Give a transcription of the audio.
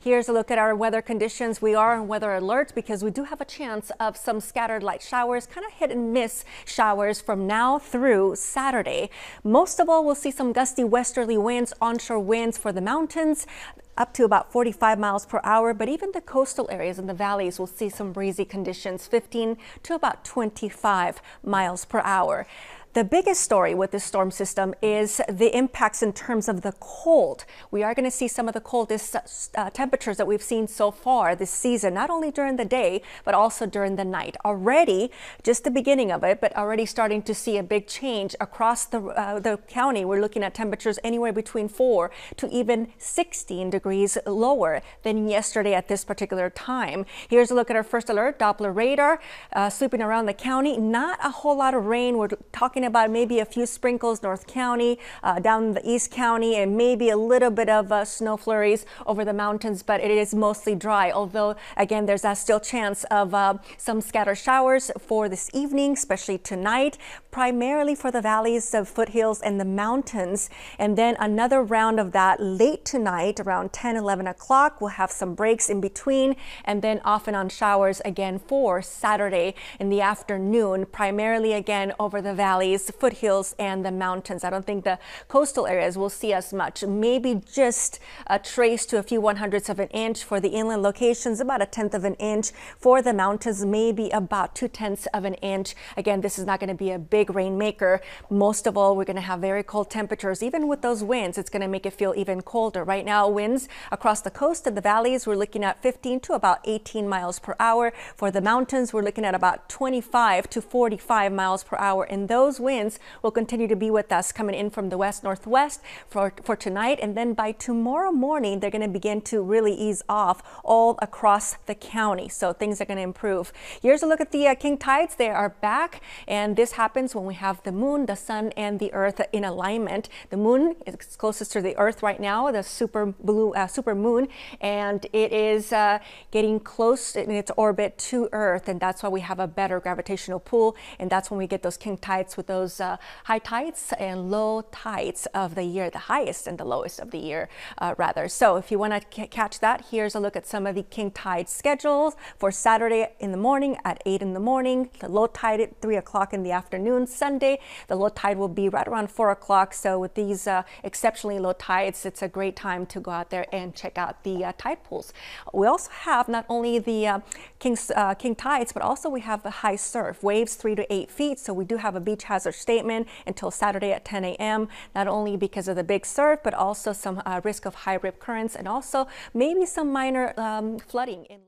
Here's a look at our weather conditions. We are on weather alert because we do have a chance of some scattered light showers, kind of hit and miss showers from now through Saturday. Most of all, we'll see some gusty westerly winds, onshore winds for the mountains, up to about 45 miles per hour, but even the coastal areas and the valleys will see some breezy conditions, 15 to about 25 miles per hour. The biggest story with this storm system is the impacts in terms of the cold. We are going to see some of the coldest temperatures that we've seen so far this season, not only during the day, but also during the night. Already, just the beginning of it, but already starting to see a big change across the county. We're looking at temperatures anywhere between 4 to even 16 degrees lower than yesterday at this particular time. Here's a look at our first alert, Doppler radar, sweeping around the county. Not a whole lot of rain. We're talking about maybe a few sprinkles North County, down the East County, and maybe a little bit of snow flurries over the mountains, but it is mostly dry. Although, again, there's a still chance of some scattered showers for this evening, especially tonight, primarily for the valleys, the foothills, and the mountains. And then another round of that late tonight, around 10, 11 o'clock. We'll have some breaks in between, and then off and on showers again for Saturday in the afternoon, primarily again over the valleys, foothills, and the mountains. I don't think the coastal areas will see as much, maybe just a trace to a few 1/100ths of an inch for the inland locations, about 1/10 of an inch for the mountains, maybe about 2/10 of an inch. Again, this is not going to be a big rainmaker. Most of all, we're going to have very cold temperatures. Even with those winds, it's going to make it feel even colder. Right now, winds across the coast and the valleys, we're looking at 15 to about 18 miles per hour. For the mountains, we're looking at about 25 to 45 miles per hour. And those winds will continue to be with us coming in from the west-northwest for tonight. And then by tomorrow morning, they're going to begin to really ease off all across the county. So things are going to improve. Here's a look at the king tides. They are back. And this happens when we have the moon, the sun, and the earth in alignment. The moon is closest to the earth right now, the super moon, and it is getting close in its orbit to earth. And that's why we have a better gravitational pull. And that's when we get those king tides with those high tides and low tides of the year, the highest and the lowest of the year, rather. So if you want to catch that, here's a look at some of the king tide schedules for Saturday in the morning at 8 in the morning, the low tide at 3 o'clock in the afternoon. Sunday, the low tide will be right around 4 o'clock. So with these exceptionally low tides, it's a great time to go out there and check out the tide pools. We also have not only the king tides, but also we have the high surf, waves 3 to 8 feet. So we do have a beach hazard statement until Saturday at 10 a.m. Not only because of the big surf, but also some risk of high rip currents and also maybe some minor flooding in